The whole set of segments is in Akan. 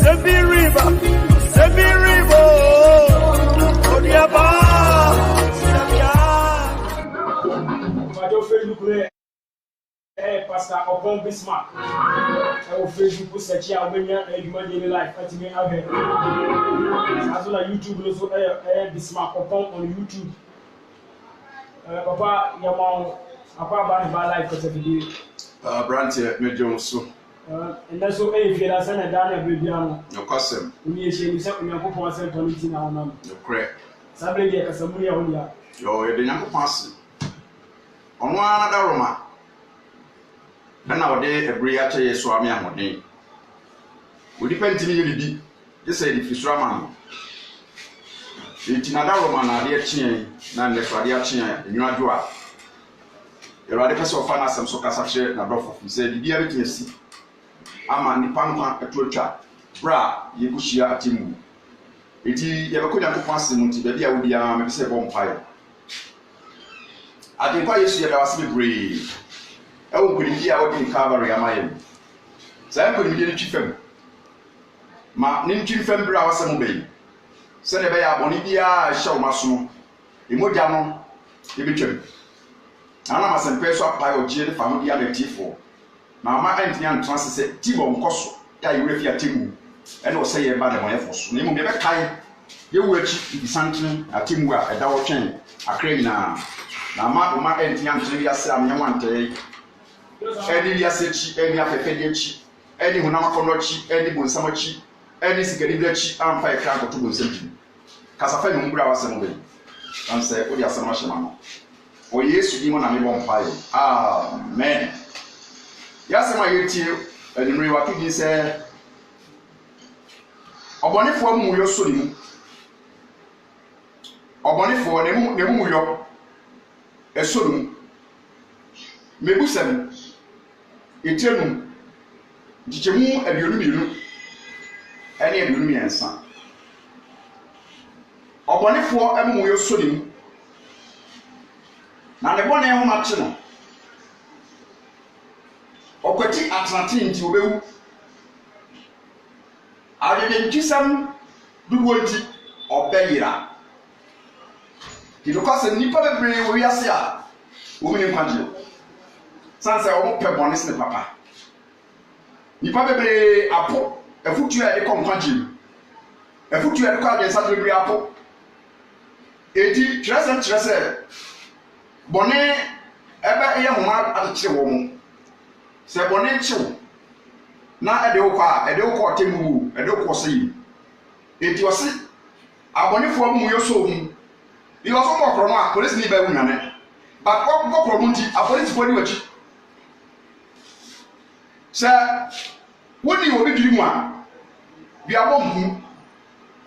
Every river, Odiaba. Facebook Pastor Upon Bismarck. I will Facebook search out when you are daily life. At me, as well as YouTube, also Bismarck upon on YouTube. Papa, your mom, Papa, by life for every day. Branty, Major so. And that's so if you are sending down every day. No custom. We are sharing something you put one cent on it now. No correct. Somebody has some money on you. You're the young pass. On one another Roma. Then nowadays, every year, so I'm young. We depend on you, just say the fisherman. It's another Roman, I dear chin, none less for the chin, and you are doing. You're a person of finance and so such a number of you said, the everything see. I'm a Nipan at Tulcha. Bra, you could share a team. It is ever could have passed into the idea would be a say bonfire. I think I used to have a brave. I will put it out in Calvary. Am I? So I couldn't get a chief. Ma Ninkin Fembra was some baby. Send a bay Bonibia, show Massimo. Imodiano, Ibichum. Anna must impress up by your jail family and T4. Now, my auntie and Francis said, Tibon Cosso, that you refia Timu, and will say about the money for Name will be a kind. You will cheat something, a Timua, a dower chain, a crane now. Now, my auntie and Trivia Sam, one day. Any Yasechi, any Afefedici, any Hunamakonochi, any Bunsamachi, any Sikarichi, and 5 crowd to Bunsim. Casafen Umbra was some way. And say, what are some Mashamano? Oh, yes, you want a million fire. Amen. Yes, my YouTube, and in Riwaki said, a bonnet for Muyo Sulim, a bonnet for Nemuyo, a Sulum, maybe 7. Eternum, Dichemu, and Yulu, any of Yumi and son. A bonnet for Emuyo Sulim. Now the one I want to Okoti Atlantin to Will. I didn't do some Duwoti or Bayira. You look at the Nipa Bray, we are here. Women in country. Sans I won't pay bonus in papa. Nipa Bray, Apple, a foot you at the country. A foot you at the car, and Saturday Apple. 80 Tress. Bonnet ever a young man at the chill woman. Say bonnet chill. Now a doka, a doka timu, a doka see. It was it. A bonnet from your soul. You also walk from our police never women. But what from Munti, a police body watch. Sir, what do you be doing one? We are bomb.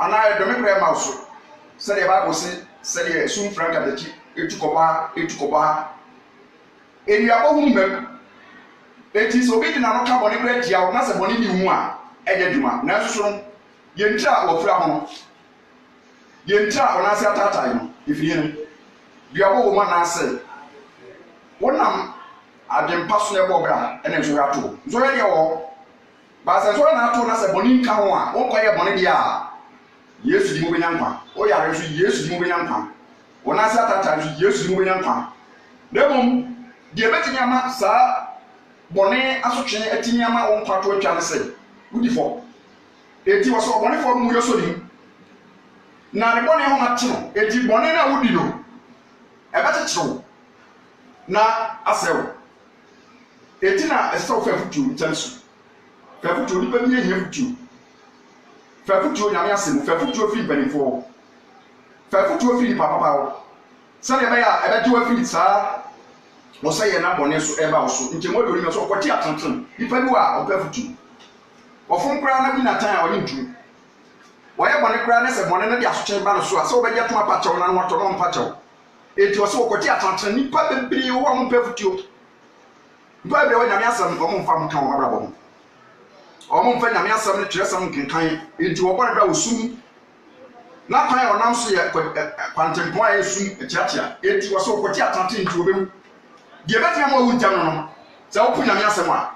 And I don't make a mouse. Say the Bible say soon frank at the cheek. Etukoba. And you are home, it is obedient and not boni great yaw, not a boni new one, Eduma, Nelson, Yentra or Framon. Yentra on us at that time, if you are all one answer. One I didn't pass the bobra and then you have to. So, but as well as told us a boni kawa, or quite a bonidia. Yes, you moving young. Oh, yeah, yes, moving young. When I sat at times, yes, moving young. Demon, the Bettyama, sir, Bonnet, Association, Etiniama, on part of Channel say, Woody. It was so bonnet for Muyosolim. Now the bonnet on a channel, it is Bonnet would you know. A better true. Now, I say, Etina, a so fair to Tensu. Fair to depend on him too. Fair to Yamasim, fair to a free penny for. Fair to a free papa. Sunday, I bet you a free, sir. Was say an aboness ever also. In Jamodo, so what you are something. If I are or perfect. Or from crown in a time or into. Why I want to crown as a one and the assumption so I saw by your patch on what to run patch. It was so what you are something. You probably be one perfect you. But the way I am some common farm town or Omo fa nyame asam ne kyerɛsam kenkan enti wo bɔre bra wo sum na kan onam so ye kwantempo a yesum ekyerɛkyerɛ enti wo so kwoti atante enti obewu die betia ma wo ntam no sɛ wo pu nyame asam a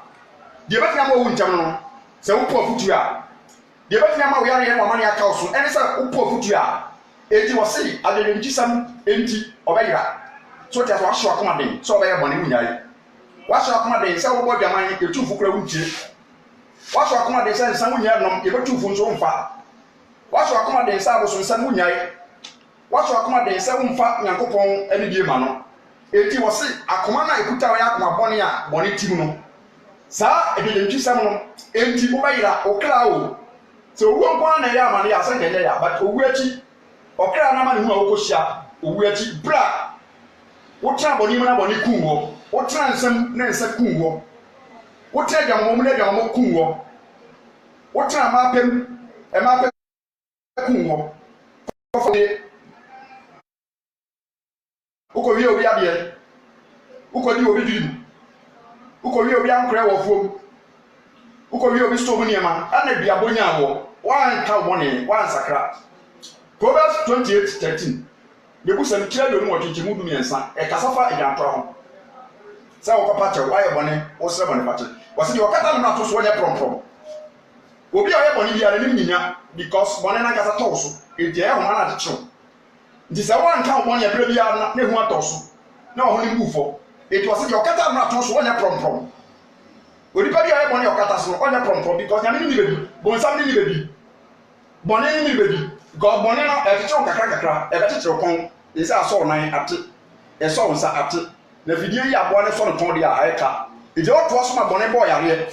die betia ma wo ntam no sɛ wo pu afutu a de betumi ama wo yare ye mama ne aka so ene se upo futu a enti wo se aderentisam enti obeyira so tia so ahwe akoma den so obeye bone wunyare wahwe akoma den se wo bo dwaman etu fukura wuntie wahwe akoma den se nsan wunyare nom ye betu fu nso mfa wahwe akoma den se aboso nsan wunyare wahwe akoma den se wumfa nyankopon ani die ma no enti wo se akoma na ekuta wo ya akoma bone a bone tim no sa ederentisam no enti obeyira okra o so owo nkwa na ya amane ya se kenye ya but owu achi okra na mane hu a wokohia owu achi bra wotra boni mu na boni kunwo wotra nsem na nse kunwo wotra dwamom na dwamom kunwo wotra mapem e mapem kunwo kofode uko wi obi ade uko di obi diri uko wi obi ankre wo fom uko wi obi sto mu niema ana bia bonya wo wan ka woni wan sakra Proverbs 28:13 Debu sem kire do nu otwetwe mu dumiensa e kasafa e danto ho sa wo papa che wa ye bone wo sre bone pate wo se de okata no ato so wo nye prom obi a ye bone bia ne nyinya because bone na kasa to so e je e ho na atecho nti se wan ka bone e bra bia na ne hu ato so na ho ni bufo e to se de okata no ato so wo nye prom onipa bia ye bone okata so wo nye prom because nyame ni bebi bon sam ni bebi bone ni bebi God bone no e techo kakra e be techo kon e se aso nan ate e so nsa ate na fidie yi abo ne so no ton de a eka e je oto aso ma bone bo yare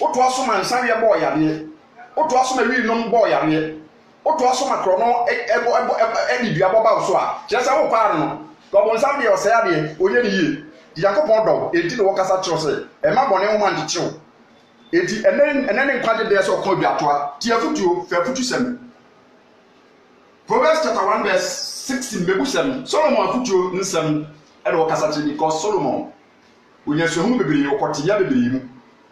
oto aso ma nsa ye bo yare oto aso ma wi nom bo yare oto aso ma krono e dua bo ba so a je se wo pa no God bon sam de o se ade onye ni yi Yakopon do enti no wokasa kiro se e ma bone ho man kiro enti enen nkwaje de so ko biatoa ti afutuo fa afutu sem Proverbs chapter 1 verse 16 mebu sem Solomon afutuo nsem e do wokasa kiri because Solomon onyeso hu bebiri okote ya bebiri mu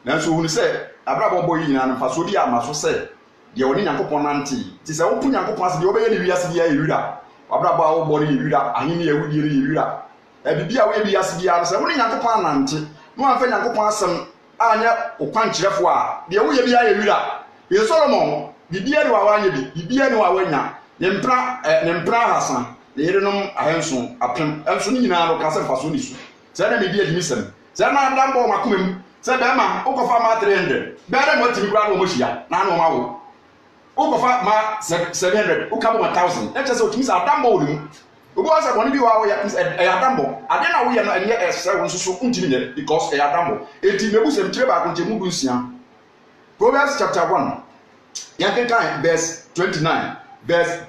nanso hu ni se abrabo boy nyina no fa so di amaso se de oni Yakopon nante ti se wo pu Yakopon ase de obeye ni wiase dia ewira abrabo a wo bo ni ewira ahini ewudi ni ewira bibia we bia se bia se wo ni Yakopon anante no anfa Yakopon asem anya okwankyerefo a de wo ye bia ewira ye Solomon bibia ni wa wanye bibia ni wa wanya ne mpra hasan ne yerenom ahenso apem enso ni nyina no kase faso ni su se na bibia di misem se na adambo makomem se be ma okofa ma 300 be na mo timi kura no mo hia na no ma wo okofa ma 700 ukabo 1000 e chese otimi sa adambo wo ni obo asa boni bi wa wo ya adambo ade na wo ya no enye ese wo nso so untimi ne because adambo eti mebu sem kire ba ko nchemu du nsia Proverbs chapter 1 yakenkan verse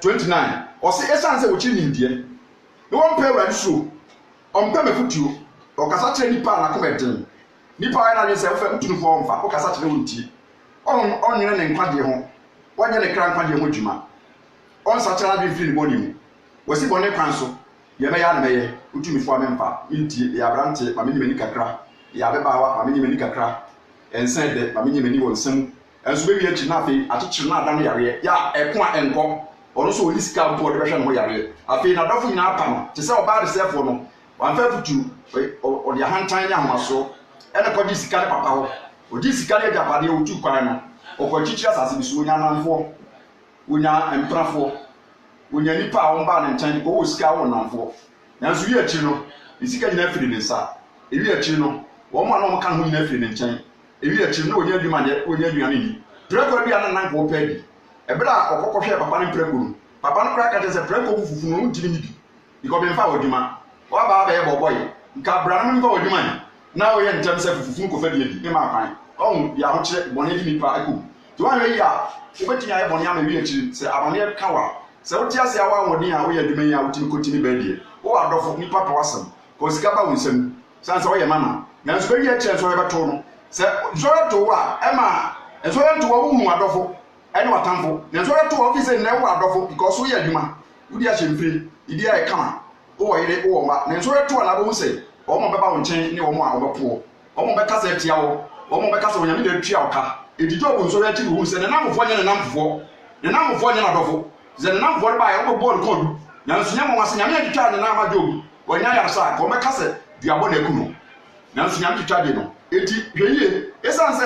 29 osi esan se wo chiri nimdie ne won pa awrade so ompa mafutuo okasa kire nipa na komeden nipa ya na je se wo fa mutunu fo mfa okasa kire wontie onyere ne nkwade ho wonye ne kra nkwade ho djuma on sa kire na firi boni mu wasi bone kwan so ye me ya na meye utumi fo amempa ntie ya brante ma menyi mani kakra ya bebawa ma menyi mani kakra ensen de ma menyi mani wonsem enso be wi achi na afi achichiri na adan yare ya eko a enko ono so oni sika mpo de behwe no yare afi na dofo nyina apa no te se oba de sefo no wan fa futu o de hantan nya homaso ene ko di sika ne papa ho o di sika ne japade o tu kwan no o ko chichira sase bisu onya nanfo onya emprafo onya nipa a won ba ne ntan ko o sika won nanfo nanso wi achi no sika nyina firi ne nsa ewi achi no wo mo na mo kan ho nyina firi ne ntan ewi achi no onya adwuma de onya aduane ni preko bia na nan ko pedi ebra okokko hwe papa ne preko no papa no kra ka tese preko fufufu no ntimi ni bi biko be mfa wadwuma wa ba ba ye boboy nka bra no mfa wadwuma na o ye ntem se fufufu ko fa bi e ma kwan on ya ho kire bone di nipa akụ to wa hwe ya obetinya ye bone ama wi akiri se abone kawa se wo ti ase awa wodin a wo ye dwuma ya wo tin ko tin ba die wo adofo nipa to wasem ko sika ba wonsem san se wo ye mama na so be wi akire so ye beto no se zoro to wa ema enso ye to wa wu hu adofo ene watamfo na enso ye to wa office na wo adofo because wo ye adwuma wo di a hemfiri idi a e kama wo yire wo ma na enso ye to na bo hu se o mo beba wo nchen ni wo mo a wo bepo o mo beka se tia wo o mo beka se onyame de twa oka edijo bo nso ye chiri hu se na namfo nya na namfo nya na adofo ze na namfo ba ye wo ball code na enso nya mo wase nyame de twa na na ma job wonya yarsa ko beka se duabo na kuno na enso nyame twa de no eti hweye esan se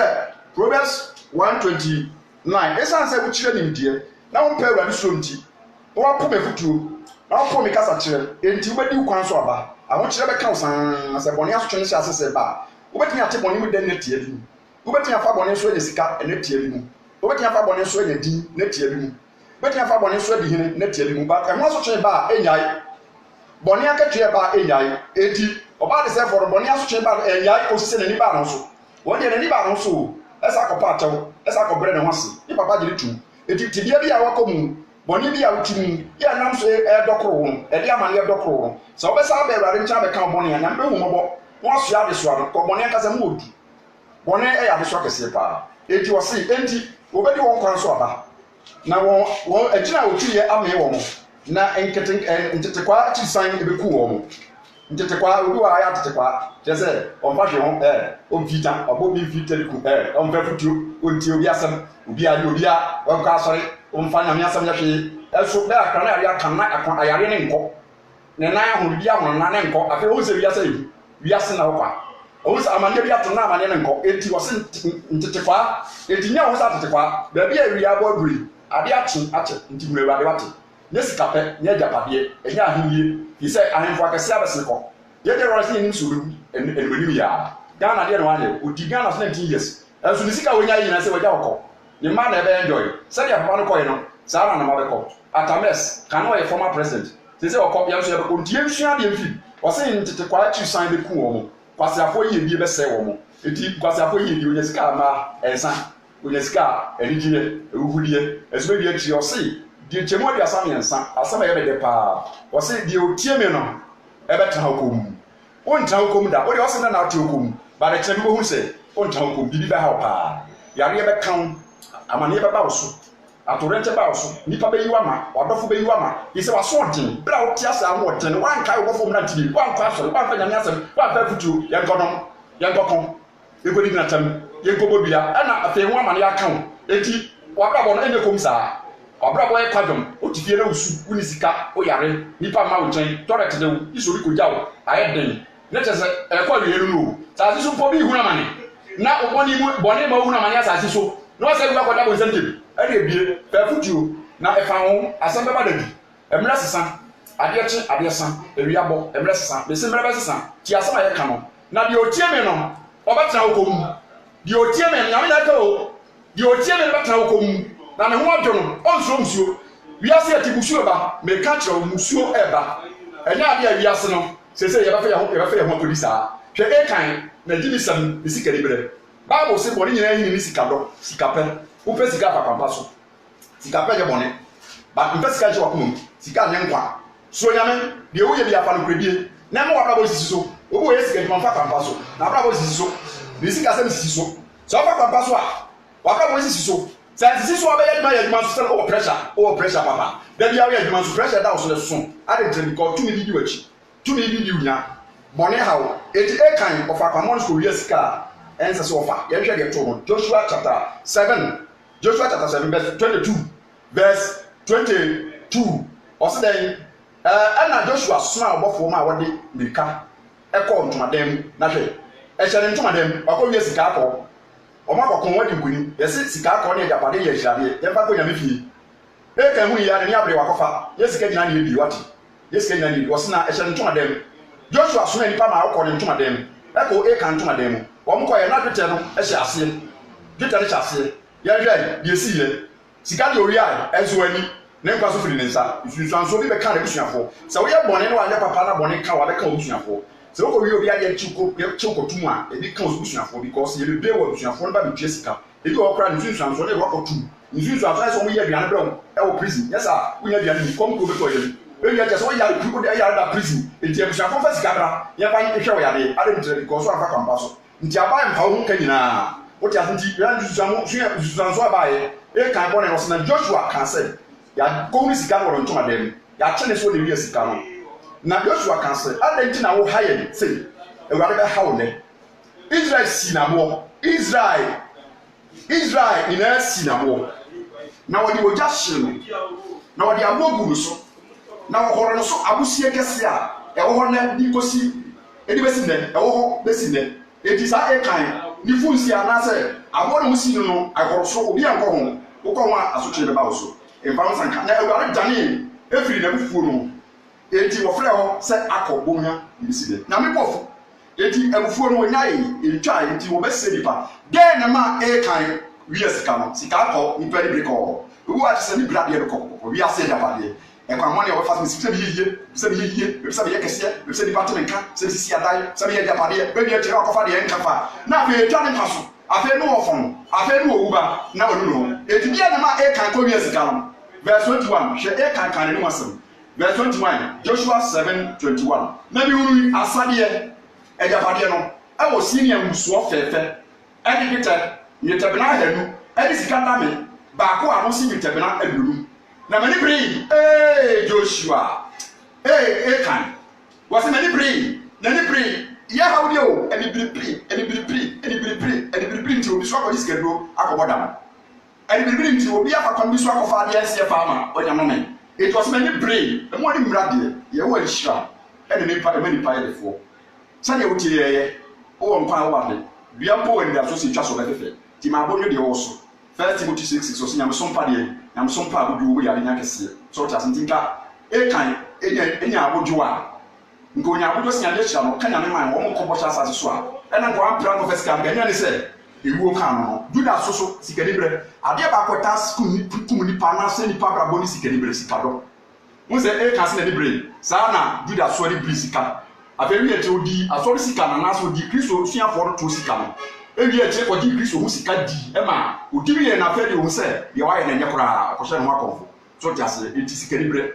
Proverbs 1:20 9 esan se wo kire nimdie na wo mpa awurade so nti wo apo me futuo na wo po me kasa kire enti wo bedi kwan so aba aho kire be ka wo san se bone asotwe ne hyase se ba wo betimi ate bone mu den ne tie bi wo betimi afa bone so anya sika ne tie bi mu wo betimi afa bone so anya din ne tie bi mu betimi afa bone so adi hene ne tie bi mu ba ɛho asotwe ba enyai bone akatue ba enyai eti oba de se for bone asotwe ba enyai osise ne ni ba no so wo de ne ni ba no so esa ko pa atew esa ko bre ne ho ase ni papa gire tu eti tibia bi a wakomu boni bi a wutimu ya nam so dokoro wo e de amane dokoro wo so obesa ba awurade ncha be kan boni ya na be hu mobo won so ade so ado ko boni akasa mu odu boni e ya de so kese pa eti wo se enti obedi won kwan so aba na won agina otuye ame wo mo na enkete kwa chisan e be ku wo mo ntete kwa odu wa ya tete kwa jese on fa hwe ho on fita obo bi fita ku on fa futu on ti obi asem obi ali obi a on ka sori on fa nyame asem ya hwe eso da akra na ya kan na akon ayare ne nko ne na ya ho bi a ho na ne nko afi o se wi asa yi wi asa na kwa o se amane bi ato na amane ne nko enti wo se ntete kwa enti nya ho sa tete kwa ba bi a wi abo aburi ade achi enti mu ewade wate ne sikape ne japade enya ahiye he say ahemfo akese abeseko ye de rosi nim suru enwani ya Ghana de no ane odi Ghana so 19 years enso ni sika wonya yi na se waja okọ ni ma na ebe enjoy say ya papa no koy no sa na ma be ko atames kan no ye former president say okọ ya so ye ko die nsua de mfi o say ntete kwa chi san be ku wo mo kwase afọ yi bi be se wo mo eti kwase afọ yi bi onya sika ma ensa onya sika enigire ewuhudie eso be bi achi o say die chemo de asam yensa asam ye be de pa o say die otie me no ebe tra hokom won tra hokom da o de o say na ate hokom ba de chemo hu say won tra hokom bibi ba ha pa yare be kan amane be ba wo so atorente ba wo so nipa be yiwa ma odofo be yiwa ma yi say waso odin bra o tia sa ho odin wan kai wo fom na tibi wan kwa so wan fa nyame asem wan fa futu ye nkodom ye nkokon ye godi na tam ye nkobobia ana afi ho amane akan enti wakabo no enye kom sa obrabo e kwadom o tifie na usu uni sika o yare nipa ma wo chen toilet de wo isori ko jawo ayeden na chese e kwa wiye no sa so po bi hu na mane na oboni mu boni ma hu na mane asase so no se gba kwada bo nsente e de bie fa futuo na e fa ho asem be ba da bi emra sesa ade che ade san ewi abo emra sesa be se emra be sesa ti asem aye ka no na de otie me no obetra okom de otie me nyame na ka o de otie me betra okom na ne ho adwono onso musuo wiase atibusuo ba me ka kire musuo eba enya ade a wiase no sese ye ba fa ye ho polisa hwe e kan na gimi sam isika libre bible se boni nyina hin ni sika do sika pe wo pe sika pa pampa so sika pe je boni ba mpe sika je wakum sika ne nkwa so nyame de wo ye bia fa no kredie na mo wabra bo sisi so obo ye sika pampa pampa so na wabra bo sisi so ni sika se sisi so so fa pampa so a wabra bo sisi so sisi so abeya duma ya duma so over pressure papa da bia ya duma so pressure da so le so ade tell because tumi bi wachi tumi bi nya bone hawo eti e kan of akwamon so wi sika ense so ofa ye hwe de to no Joshua chapter 7 verse 22 verse 22 also then ana Joshua soma obofo ma wode mika e ko ntomadam na hwe e hye ntomadam akọ wi sika akọ o ma kokon wadi nkuni yesi sika akọ ne japade ye hirade ye fa ko nyame fie e kan hu ya ne abre wakofa yesika nyina ne bi wati yesika nyina ne osna e hye ntomadam Joshua soma nipa ma akọ ne ntomadam e ko e kan ntomadam o mo ko ye na dwete no e hye ase dwete ne hye ase ye hwe ye si ye sika de ori ai ezo ani ne nkwa so firi ne nsa nsuanso bi be kan na busuafo se wo ye bone ne wa ne papa na bone kan wa be kan busuafo se wo ko wi obi ade chiko tumu a e bi kan busuafo because ye be wa busuafo ba be tue sika e bi wo kra ne nsuanso ne wo ko tu nsuanso so mo ye aduane bro e wo prison yes sir wo ye aduane ni kom ko be to ye e ya just wo ya ku de ya da prison e ti busuafo fa sika bra ye ba ye hwe wo ya de ade ntre because wo afa kwamba so nti aba mfa ho kan nyina wo ti asanti ya nsuanso abaye e kan bone no na Joshua kan say ya kouni sika no ronto madem ya chene so de wi sika no na Joshua kan say adenti na wo haye say ewade be hawo ne Israel sinamo Israel ina sinamo na wodi oja hye na wodi amogu no so na wo horo no so abusie kese a e wo horo na di kosi edi besi ne e wo ho besi ne edi sa e kan ni funsi ana say abo no musi no agoro so obi anko ho wo ko ho asotwe be ba wo so e ba wo sanka na aware dane efiri na bufuo no enti wo frɛ ho sɛ akɔbomya biside na me bɔfo enti abufuo no nyaaye entwa enti wo bɛsɛ nipa den na ma e kan wi asika no sika akɔ nipa ni breko wo a sɛ ni brade be kɔkɔ wi ase da bade e kwa mɔne wo fa sɛ bi yie sɛ bi yɛ kɛseɛ sɛ nipa to nka sɛ sisi adai sɛ bi yɛ da bade be bi akira akɔfa de nka fa na be etwa ne paso afi no wɔfɔn afi no owuba na wɔnu no enti bia na ma e kan kɔ wi asika no verse 21 hwɛ e kan ne wasɛm verse 21 Joshua 7:21 na bi wuru asade ejapade no e wo senior musuo fefe e di kete nyetebena hanu e di sika dame ba ko a no si nyetebena aduru na mani bri Joshua kan was mani bri na ni bri ya hawde o eni bri nti obi so akọ diskedo akọbọdam eni bri nti obi afakọ bi so akọfa de ense farmer onya no men it was many brain and one mrade ye won shira and the nipa many pile for sane wuti ye o won pa wa de bia po en da so si twa so be fefe ti ma bonyo de wo so 1 Timothy 6 so nyam so mpa de nyam so mpa abodu wo ya de nya kese so ta sentinka e kan enya abodu a ngo nya abodu si nya de shira no kan nya man wo mo ko bo sha asase so a ena ngo ampra no first camp nya ne se ewu kan no juda soso sikanibre ade ba ko tas kum ni pa na se ni pa bra boni sikanibre sikado mo se e kan se na libre sa na juda so ni bri sika aferi e te odi asori sika na so di kristo sua for to sika no e wi e te ko di kristo hu sika di e ma odi wi na aferi hu se ye wa ye na nye kora ko hye no akonfo so jase e ti sikanibre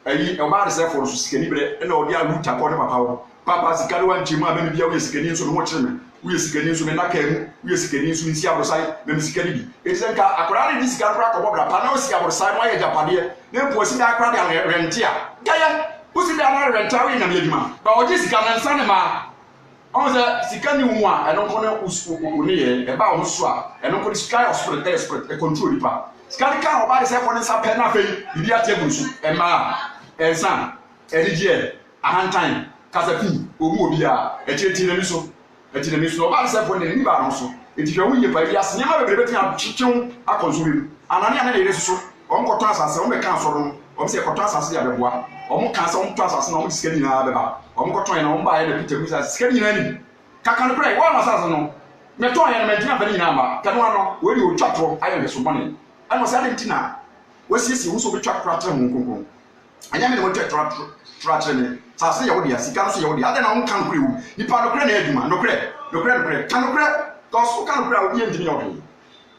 ayi e ba de se for so sikanibre e na odi alu ta ko ne papa wo papa sika no wan chima be mi bia wo sikani so no ho kire me we sikani so me na kamu we sikani so nsi abrosai me sikani bi ezenka akora ni sika akora ko bobra pa na o sika abrosai mo ye japade na mpo si na akora de rente a gaya usi da na renta we na me adwuma ba o ji sika na nsa ne ma on se sikani wu a eno ko na usu ni ye e ba o so a eno ko sky of spirit e control di pa sikani ka o ba de se ko ne nsa pe na fe bibi ategun so e ma ensan erigye ahantan kasapi omu obi a e tieti na mi so eti na mi so ba se fo ne ni ba no so eti hwe wunye pa bi ase nyama bebre beti achichew akonsumi anani ana de reso on ko to asase on be kan so no on se ko to asase ya beboa on kan se on to asase na on diskani na beba on ko to ye na on ba ye na Peter Musa diskani na ni kaka no pray wa na asase no me to ye na me dina bani na ma kanu ano we ni o twato ayo ne so bone ano se ade ntina wasiesi wo so be twa kratra ho konkon anya me ne wo twa tratre ne sase ya wo dia sika so ya wo dia ade na on kan kure wu nipa no kure na adwuma no kure kan kure cause kan kure wo ye ndimi odo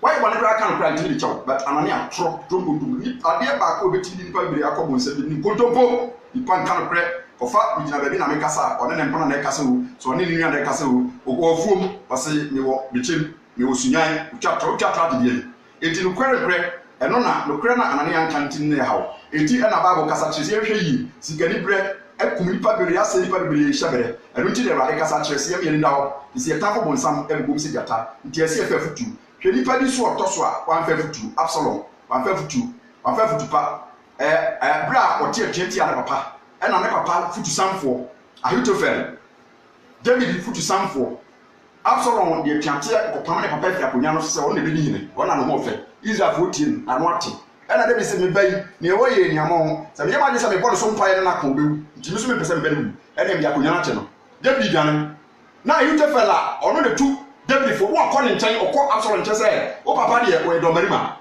why one kure kan kure ndimi chaw but anani atro dum ni ade ba ko beti nipa bire akobo nse ni kontompo nipa kan kure ofa bigina ba bi na me kasa one ne mpona na kasa wo so one ni nwa na kasa wo ofuom wase ni wo bichem ni wo sunyan chapter de bi enti no kure eno na no kure na anani ankantin ne hawo enti na Bible kasa kyerese ehwe yi sigani bre ekum nipa bere ase nipa bere hyebere eno nti de Awurade kasa kyerese ye me ndawo isi etafo bonsam ebom se jata nti ese efafutu hwe nipa di so otoso a wan fafutu Absalom wan fafutu pa bra otie twenti ya papa ena ne papa futu samfo Ahitofel David futu samfo Absalom de twante kopam ne papa fia konya no se won ne bi hine wona no mo fe Israel 14 anu ate ena David se me bayi ne wo ye ni amo se me ma de se me bodo so mpaye na ka obewu nti mi so me pese me belu ena me akonya na che no David dan na Ahitofel a ono de tu David fo wo akọ nchen okọ Absalom nche se o papa de o edomarima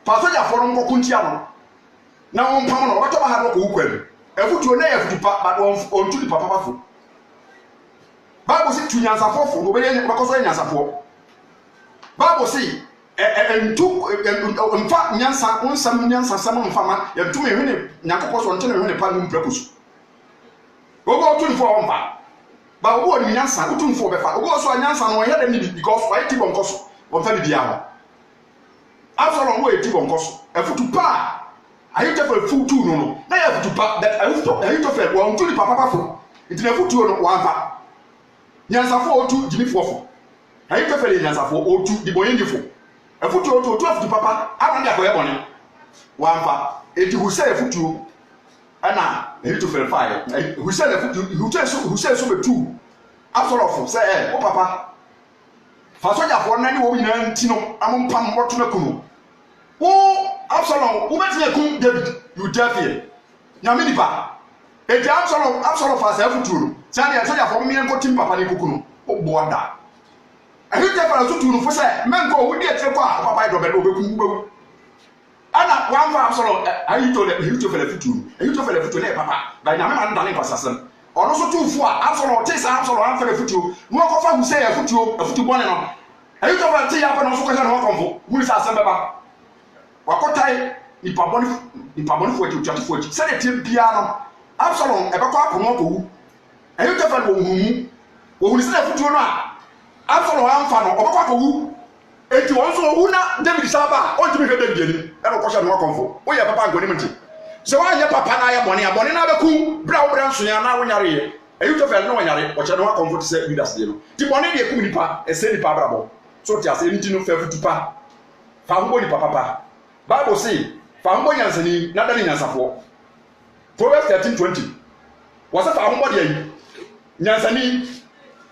pa soja fo no kuntia no na won pam no wato ba ha no ko ukwaru efutuo na efutu pa but on tu di papa fo Bible si tunyansa fo go be ye makoso nyansa fo Bible si mfa nyansa onsam nyansa sam mfa ma ya tu me hwene nyakopo so nte me hwene pa no mprapusu ogo tu nfo mfa ba ogo ni nyansa tu nfo be fa ogo so nyansa no ye dem ni because why ti bon koso won fa bibia ho Absalom wo eti bon koso efutu pa Ahitofel futu no na ya futu pa that Ahitofel won tu ni papa fo nti na futu no wan fa nyansa fo otu jimi fo fo Ahitofel nyansa fo otu di boyendi fo efutu otu afutu papa ara ndi akoye bone wan fa eti Hussein futu ana Ahitofel fa Hussein so betu Absalom say o papa fa soja fo na ni wo nyina ntino amompam boto na kunu Absalom wo betia kum David you dare fear nyame nipa eti Absalom fa sa futu no sane ya fo me enko tim papa ne kuku no obo da ahite fa so tu no fo se menko wo di etre kwa papa do be do be kum gbewu ana wan fa Absalom ahito fa le futu ne papa ba nyame man dane pasasem ono so tu fu a Absalom te sa Absalom an fa le futu mo ko fa hu se ya futu bone no ahito fa te ya fa no so ko se no konfo hu sa asem beba wakotai ipaboni fo eti fo eti se de tie bia no Absalom ebekọ akono ko wu eyi te fa wo hunu se na futuo no a Absalom amfa no obekọ ko wu eti won so wu na David saba o ntimi hwe David ani e no ko sha no konfo wo ye papa ngoni mti se wa ye papa na ye boni na beku bra wo bra nsonya na wo nyare ye eyi te fa no wo nyare o che no konfo te se Judas de no ti boni de ekum nipa e se nipa brabo so ti ase nti no fa futupa fa ho nipa papa Bible say fa humbo nyansani na dani nyansafo Proverbs 13:20 wasa fa humbo de yi nyansani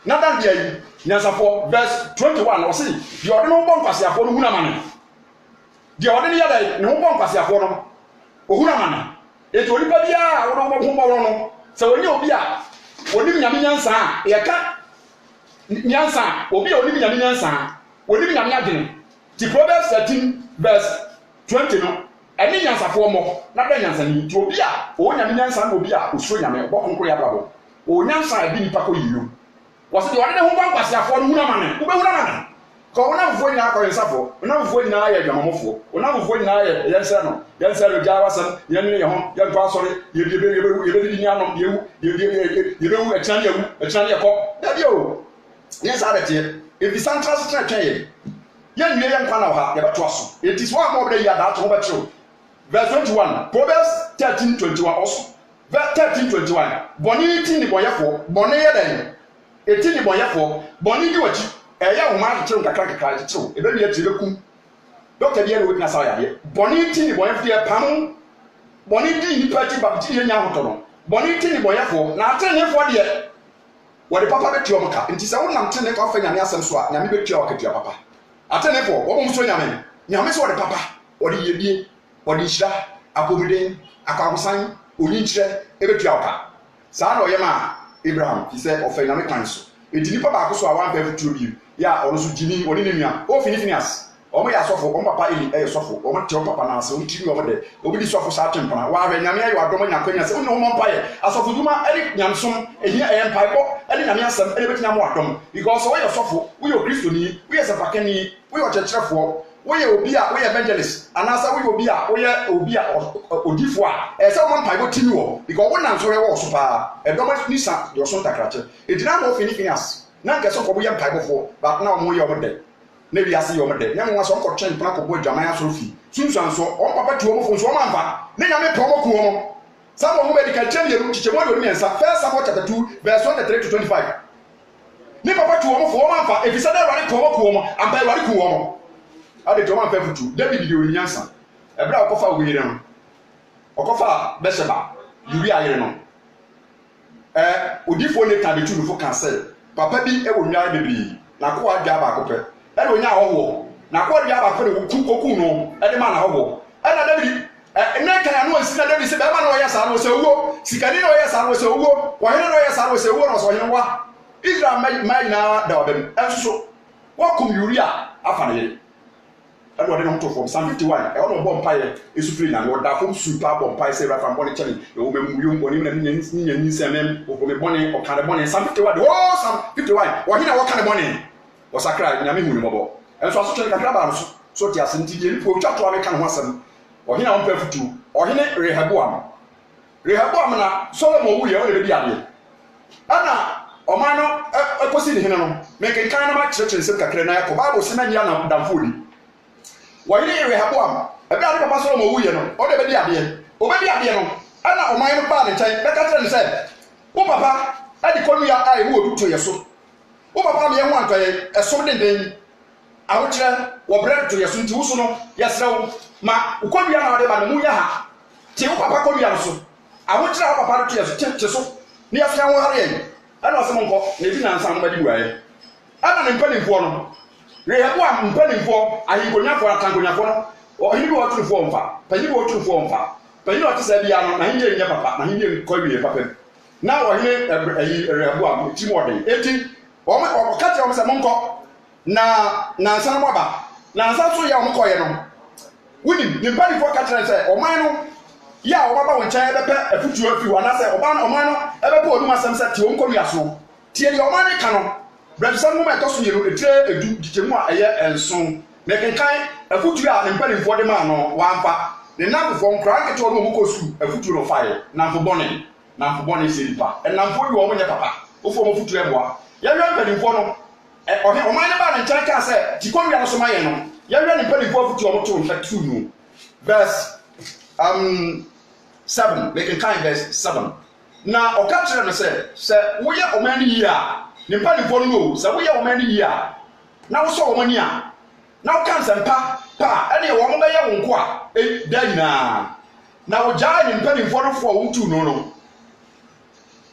na dani de yi nyansafo verse 21 wasa di ode no bon kwase afo no huna mane di ode ne yada ne ho bon kwase afo no o huna mane e to lipa bia wo no humbo no se woni obi a woni nyame nyansa a ye ka nyansa obi a woni nyame nyansa woni nyame adene ti Proverbs 13 verse 20 no eni nyansafo mo na da nyansani ti obi a o nyame nyansa na obi a osuro nyame bo konkoro ya brabo o nyansa bi nipa ko yiyo wose de wade ne ho bankwase afo no huna mane wo be huna mane ko wona mfo nyina akọ nsafo wona mfo nyina ya dwamamofo wona mfo nyina ya yensa no jawa sam yenu ye ho ye to asore ye be ni anom ye be wu echane ye ko da bi o yensa abete e bi central street twa ye yen wie yen kwa na ha ye beto aso it is one more day ya da to ho betro verse 21 Proverbs 13:21 also verse 13:21 boni ti ni boyefo boni ye den eti ni boyefo boni di wachi eya wo ma tiro kakra tiro ebe bi eti beku doctor bi e no witness ya ye boni ti ni boyefo ye pam boni di ni party ba ti ye nya hoto no boni ti ni boyefo na atenefo de wo de papa betu o mka nti se wo nam tene ko afa nyame asem so a nyame betu a wakatua papa atenefo wo mo so nyame so wo de papa wo de yebie wo de hira akobuden akwagusan onyinkyere ebetua oka saa na oyema Abraham he said ofa nyame kan so edi nipa ba ko so a wan pa futuo bi ya ono so jini oni ne nua o Finias o mo ya sofo o papa Eli sofo o mo te o papa na se o tiri o mo de obi di sofo sa tempana wa hwe nyame ayo adom nya kwanya se o ne ho mo pa ye asofo duma eri nyamsom ehia empire bo eri nyame asem eri betia mo adom because o ye sofo we o Kristoni we ye sepakani we o chechirefo we ye obi a we evangelist anasa we obi a odifo a se mo mpa go timi wo because won nan so re wo so pa edom nisa yo so takrache edina mo Finias na nke so ko bo ye mpa go fo but na mo ye o mo de na bi ase yo mo de nyame nwa so ko twen plan ko bo adwaman aso fi sunsuan so o papa ti o mo fo so o manfa ne nyame po mo ku o mo some of medical change you chiche mo do miensa first Samuel chapter 2 verse 23 to 25 ne papa ti o mo fo o manfa e fi se da wari ko mo ku o mo amba wari ku o mo ade to man fa futu David de onyansa e bra okofa oyire no okofa Besheba yuri ayire no odifo ne tabe tu no fo kan se papa bi e wo nyaa bebri na ko adwa ba ko pe e do nya hoho na ko adwa ba ko ne ku koku no e de ma na hoho e na David ne kan no si na David se be ma na o ya sa no se owo sikani na o ya sa no se owo wo hene na o ya sa no se owo no so hene wa Israel mai na da obem enso wo kum yuri a afa na ye and what they don't talk from Psalm 51. I want to bomb pie, is free and what that from super bomb pie say right from Bonnie Chelly. You will be young or even in semen or from a bonnet or kind of money. Psalm 51. Oh, Psalm 51. Or here, what kind of money was a cry? Yami Mobile. And so I was telling a crab, so they are sent for chat to American Wasson or here on perfect two or here Rehoboam. Rehoboam, Solomon, we are already out here. Anna. Omano, a question here, making kind of church and Saka Krena, Bible, Semana, Danfudi. Why you Rehoboam? A bit of a Solomon, we know, or the baby idea, or maybe idea, and now my own bad and time, like I said, oh, papa, I call me I will to your son. Oh, papa, me want a something then. I will tell or bread to your son to Usono, yes, no, ma, who call me out of the Muya. Till papa call me also. I will tell papa to your so near Samuel. I know someone called Nevina somebody way. I'm an impending for Rehoboam impending for I go for a Tangonia for ɔhene bi wɔto fo mfa panyin bi wɔto fo mfa panyin ɔte sɛ bia no na hene nyɛ papa na hene kɔ wie papa na ɔhene Rehoboam tim ɔden eti ɔka kyerɛ wɔn sɛ monkɔ na nansa no mɔba nansa so yɛ ɔmo kɔyɛ no wonim ne mpanimfoɔ ka kyerɛ sɛ ɔman no yɛ a ɔbaba wɔn nkyɛn ɛbɛpɛ afutuo afi wɔn anasɛ ɔman no ɛbɛpɛ wɔn asɛm sɛ tie wɔn nkɔ wiaso tie deɛ ɔman no ka no brɛdisa no mu ɛtɔ so yɛlo etire edu dikye mu a ɛyɛ nson na kenkan afutuo a ne mpanimfoɔ de maa no wamfa ne nanfofoɔ nkora nketewa no ɔmo kɔ sukuu afutuo no faeɛ namfo bɔne sɛ nipa ɛnamfo yi wɔn nyɛ papa ofo ɔmo afutuo ɛboa yɛhwɛ mpanimfoɔ no ɔman no baa ne nkyɛn kaa sɛ tikɔ wia no so ma yɛ no yɛhwɛ ne mpanimfoɔ afutuo ɔmo to nfɛtu no verse 7 mekenkan verse 7 na ɔka kyerɛ no sɛ woyɛ ɔman no yie a ne mpanimfoɔ no sɛ woyɛ ɔman no yie a na wosɔ wɔn ani a na woka nsɛmpa pa ɛne wɔn bɛyɛ wo nko a da nyinaa na wogyae ne mpanimfoɔ no fo a wotu no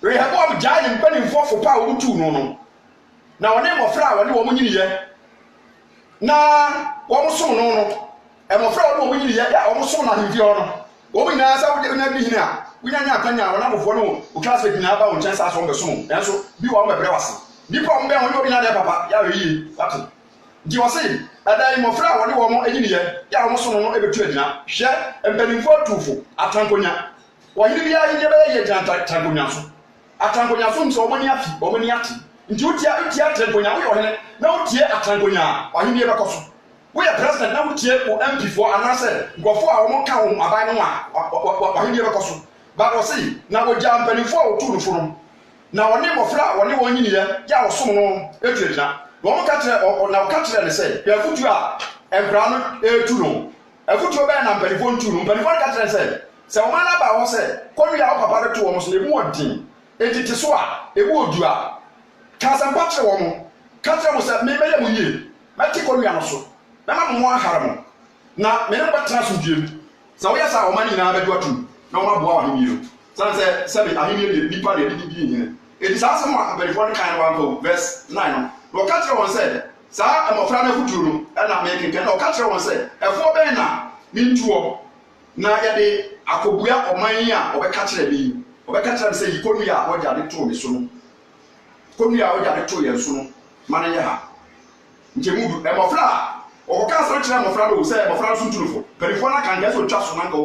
Rehoboam gyae ne mpanimfoɔ fo pa a wotu no na wɔne mmɔfra a wɔne wɔn nyiniyɛ na wɔn som no mmɔfra a wɔne wɔn nyiniyɛ a wɔn som na ahemfie no wɔn nyinaa sɛ wonya bi hene a wonya nya akanya wɔn abofoɔ no wo class nyinaa ba wɔn nkyɛn saa so wɔn bɛsom ɛnso bi wɔn bɛbrɛ wase nipa wɔn bɛn wɔn obi na de papa ya yie wato nti wɔse ɛdan mmɔfra a wɔne wɔn nyiniyɛ ya wɔn som no ɛbɛtu agyina hwɛ mpanimfoɔ tufo atankonya wɔhene bi a yɛ bɛyɛ yɛ gyina tankonya so atankonya so nso wɔn ni afi wɔn ni ate nti wotia atankonya woyɛ ɔhene na wotie atankonya a ɔhene yɛ bɛkɔ so woyɛ president na wotie o MP foɔ anasɛ nkɔfoɔ a wɔn ka wɔn aban no a ɔhene yɛ bɛkɔ so ba ɔsi na wogya mpanimfoɔ a wotu no fo no na wɔne mmɔfra a wɔne wɔn nyiniyɛ yɛ a wɔsom no etu agyina wɔn ka kyerɛ na ɔka kyerɛ ne sɛ yɛfutu a nkura no etu no afutuo bɛyɛ na mpanimfoɔ ntu no mpanimfoɔ ka kyerɛ sɛ wɔn anaba hɔ sɛ kɔnua a ɔpapa de to wɔn so na emu ɔdin eti te so a ebu odua kasampa kyerɛ wɔn ka kyerɛ wɔn sɛ mebɛyɛ mo yie mɛte kɔnua no so mɛma mo ahara mo na mene bɛtena so diem sɛ woyɛ saa ɔma nyinaa bɛdu atum na wɔn aboa wɔn yie no sɛ sɛbi ahemie deɛ nipa deɛ didi bi nyina eti saa asɛm a mpanimfoɔ no kan no wɔn verse 9 no na ɔka kyerɛ wɔn sɛ saa mmɔfra no afutuo no ɛna mɛkenkan na ɔka kyerɛ wɔn sɛ ɛfoɔ bɛn na mintuo na yɛde akɔbua ɔman yi a ɔbɛka kyerɛ bi ɔbɛka kyerɛ sɛ yi kɔnua a wɔde ade to me so no kɔnua a wɔde ade to yɛn so no ma no yɛ ha nkyɛmu du mmɔfra a ɔkɔka asɛm kyerɛ mmɔfra no sɛ mmɔfra no so nturufo mpanimfoɔ no akanka sɛ ɔtwa so nanka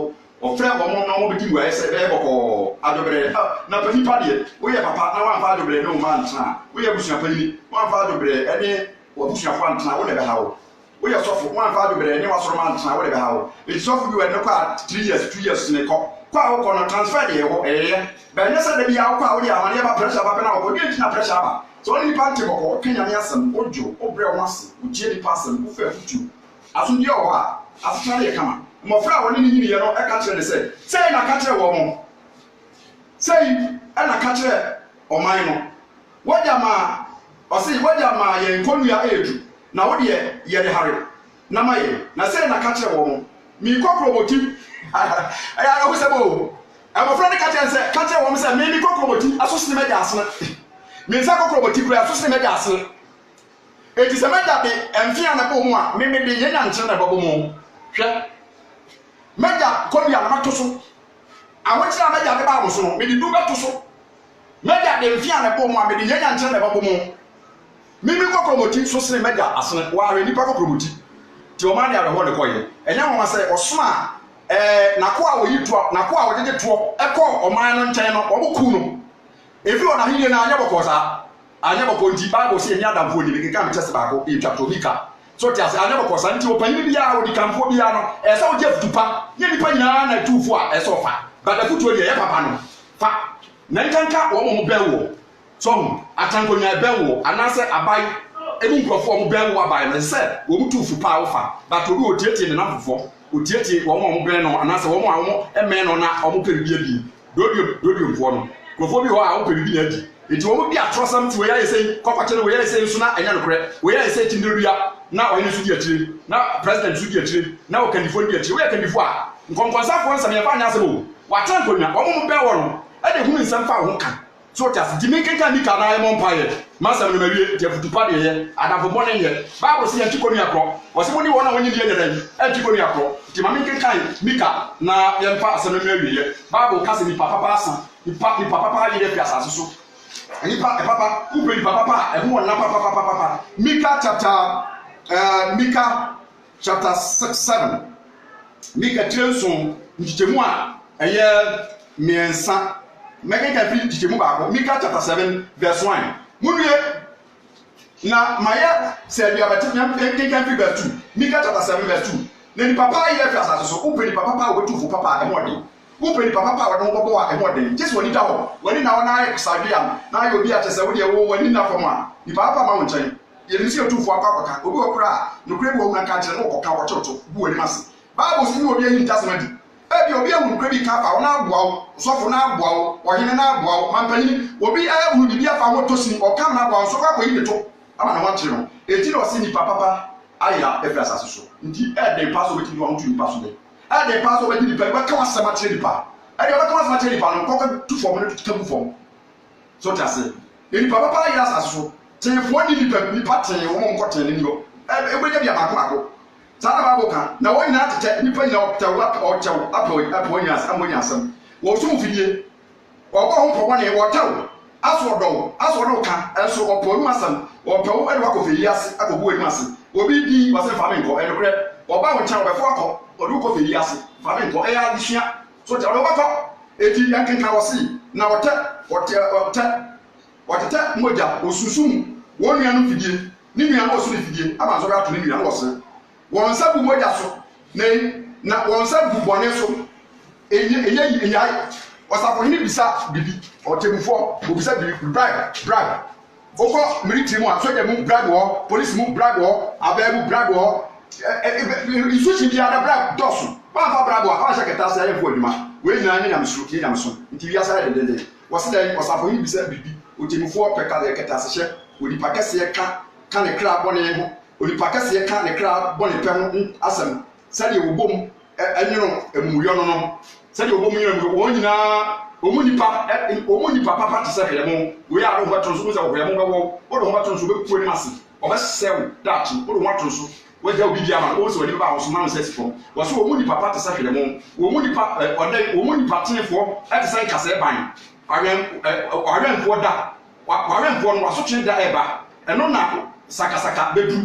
ɔfrɛ wɔn na wɔn bɛdi nguayɛ sɛ ɛbɛyɛ bɔkɔɔ adwobrɛ na panipa deɛ woyɛ papa na wɔamfa adwobrɛ ne wo ma ntena woyɛ abusuapanyini wɔamfa adwobrɛ ɛne w'abusuafoɔ antena wo na ɛbɛha wo woyɛ sɔfo wɔamfa adwobrɛ ne w'asoroma antena wo na ɛbɛha wo eti sɔfo bi wɔ ne kɔ a 3 years 2 years ne kɔ kwa wokɔ no transfer deɛ ɛwɔ ɛyɛ bɛnyɛ sɛ da bi a wokɔ a wode amaneɛ ba pressure ba pɛ na wɔkɔ deɛ ntina pressure aba sɛ wɔne nipa nte bɔkɔ ɔka nyame asɛm wodwo wobrɛ wo ase wotie nipa asɛm wofa afutuo asomdeɛ wɔ hɔ a asetena no yɛ kama mmɔfra a wɔne ne nyiniyɛ no ɛka kyerɛ ne sɛ na ka kyerɛ wɔ mo sɛi ɛna ka kyerɛ ɔman no wagya ma yɛn nkɔnnua ɛyɛdu na wodeɛ yɛde hare na ma yɛ na sɛi na ka kyerɛ wɔ mo meekɔ kurobɔti ɛyɛ ahosɛm o mmɔfra no ka kyerɛ wɔn sɛ meekɔ kurobɔti asosene mɛgya asene mensa kɔ kurobɔti kura asosene mɛgya asene eti sɛ mɛgya de ɛmfea na bɔ mu a memede yɛnya nkyerɛ na bɛbɔ mu hwɛ mɛgya kɔnua na mato so ahokyerɛ a mɛgya de baa mo so no mede du bɛto so mɛgya de mfea na bɔ mu a mede yɛnya nkyerɛ na bɛbɔ mu mimi kɔ kurobɔti so sene mɛgya asene wɔare nipa kɔ kurobɔti ti ɔman de awerɛhɔ de kɔyɛ ɛnyɛ wɔn sɛ ɔsoma nako a wɔyi toɔ nako a wɔdede toɔ ɛkɔ ɔman no nkyɛn no wɔn ku no efi wɔn ahenie na anyɛ bɔkɔ saa anyɛ bɔkɔ nti baabu si enyi adamfo ni bi keka mi kyɛse baako etwa to mika so ti ase anyɛ bɔkɔ saa nti ɔpanyin bi a wɔdi kanfo bi a no ɛsɛ wɔgye futupa nye nipa nyinaa na tuufo a ɛsɛ ɔfa bada futuo deɛ ɛyɛ papa no fa na nkanka wɔn mo bɛn wɔ so atankonya bɛn wɔ anaasɛ aban emu nkurɔfoɔ mo bɛn wɔ aban no sɛ wɔn tuufo pa awofa bato bi otietie ne namfofoɔ otietie wɔn bɛn no anaasɛ wɔn a wɔn ɛmɛn no na wɔn pɛ bibi adi dodionfoɔ no nkurɔfoɔ bi hɔ a wɔn pɛ bibi adi eti wɔn bi atrɔsam ti wɔyɛ ayɛsɛ kɔkɔkyɛ wɔyɛ ayɛsɛ nso na ɛnyɛ nokorɛ wɔyɛ ayɛsɛ tindorua na ɔyɛ nso di akyire na president nso di akyire na ɔkandifo di akyire wɔyɛ kandifo a nkɔnkɔnsafoɔ nsɛm yɛfa anyɛ asɛm o wɔatena nkonnwa wɔn mo bɛn wɔ no ɛde hunu nsɛm fa ho ka so just dimeke ka mika na emo mpaye masam no mawie je futupa de ye adafo bone ye bible say antikonu akro o se mo ni wona wonyi de nyere antikonu akro ti mameke kan mika na ye mfa asem no mawie ye bible ka se ni papa asa ni papa ye de asase so ni papa ku pe ni papa e ho na papa Mika chapter 7 Mika trenson nchitemu a eye miensa Mega fi nchitemu ba ko Mika chapter 7 verse 1 munue na maya se bia bati nyam kenkan fi verse 2 Mika chapter 7 verse 2 na ni papa ye fi asase so u pe ni papa o betu papa e mode u pe ni papa o don bobo a e mode just woni da ho woni na wona e sadia na yo bi a chese wo de wo woni na fama ni papa ma won Yenisi otufu akwa obi okura no kure bo na ka kire no koka wo chocho bu wani mase bible si obi ehin tasmadi ebi obi ehun kure bi ka fa ona aboa sofo na aboa ohene na aboa mampani obi ehun bibi afa wo tosini okam na aboa so kwa ko yi to ama na wanchire no eti no si ni papa aya efi asase so nti e den paso beti ni won tu ni paso de e den paso beti ni pa ka wasama kire ni pa e de ka wasama kire ni pa no ko tu form no tu kabu form so tase ni papa aya asase so Tenfo ni nipa ten wo mo nkoten ni yo egbeje bia mako sana babo kan na wo nyina tete nipa nyina apo nyas amonya asem wo so mfidie wo ko ho pobo ne wo taw aso do kan enso opo nu asem wo pe wo ede wako fe yase akobu enu ase obi di wase fa me nko enokre wo ba wo chan wo be fo akọ odu ko fe yase fa me nko eya disua so ja wo ba ko eti yankenka wo si na Watete moja osusum wonu anu fidie ni nua no osu fidie ama so ga to ni nua no ose won sabu moja so na won sabu bone so eya osafo ni bisa bibi otemufo obisa bibi bribe oko military mu asoja mu bribe wo police mu bribe wo ababu bribe wo isuchi bi ada bribe dosu ba fa bribe wo aba sheketa se ayefu aduma we nyina nya msuru ki nya mso nti wi asara de wasida osafo ni bisa bibi otemufo peka de keta se hye onipa kese ka ne kra bone ho onipa kese ka ne kra bone pe ho asem sade obom enyono emuyo no sade obom nyino wo nyina omunipa papa te se hele mo we aro ho atonso mo se wo hele mo bewo wo do ho atonso be kuo ni mase oba sew dachi wo do ho atonso we ja obi dia ma wo se woni ba wo so na se sifo wo so omunipa papa te se hele mo omunipa omunipa tenefo te se kase ban awenfo da wawenfo no waso twe da eba eno na sakasaka bedu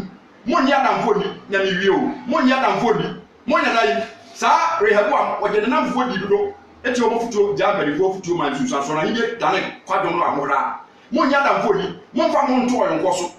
monni adamfo ni nya mi wie o monni adamfo ni monya dai sa rehabu am wogede na mfo di dodo eti omo futuo jabari fo futuo man susu aso na hinde dane kwadom no ahoda monni adamfo ni momfa mo nto oyonko so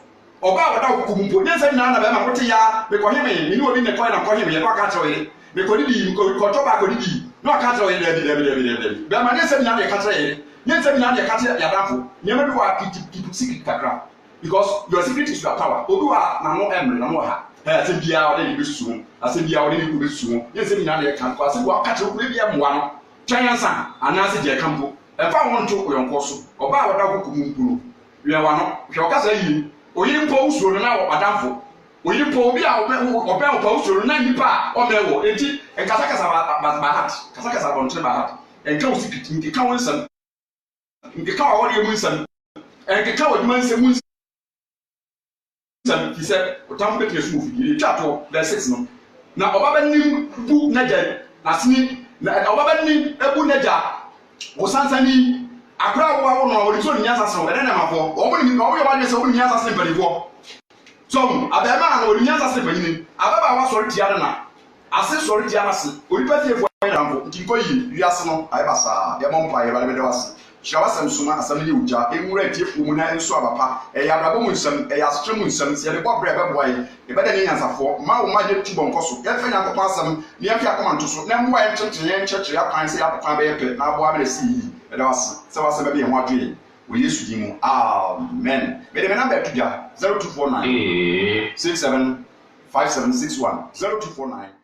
oba wada okukumpo nyensa ni na be ma kote ya be ko heme ni obi ne ko na ko heme ye ko aka tawele be ko di ko to ba ko di no aka tawele de be ma nyensa ni na de ka tawele nyensa ni na de ka tawele ya dafo nyema bi wa keep secret kakra because your secret is your power obi wa na no emre na no ha asembia ode ni besusu asembia ode ni ku besusu nyensa ni na de ka ko asembo aka tawele ku bi amwa no twanyansa anase je kampo e fa won to oyonko so oba wada okukumpo we wa no hwe okasa yi oyimpo usoro na wadamfo oyimpo obi a oba usoro na nipa o mewo enti enkasakasa bahat kasakasa bontre bahat enka usikiti nkeka wonsam nkeka wawori emunsam enkeka wadmansam nsam kise otamfo betre su ofigire twato verse 6 no na obaba nim bu naja asini na obaba nim ebu naja wosansani akra wo no wo so nyasa so ene na mafo omo ni omo yo ba nyasa omo nyasa se baliwo so abema na omo nyasa se banyini ababa wa sori tia na ase sori tia na se oripa tie fo na mfo ntinko yi wiase no ai basa de mo mpa ye ba de wase shawa samsuma asam ni uja enwura tie fo mu na enso abapa e ya brabo mu nsam e ya stre mu nsam se de bo bre be boye e be de ne nyansafo ma wo ma je tubo nkoso e fe nya akoko asam ne afi akoma ntoso na mo wa enchechire akwan se akwan be ye pe na abo abere si yi se wase be ho adwe wo Yesu di mu amen me de number to dia 0249 675761 0249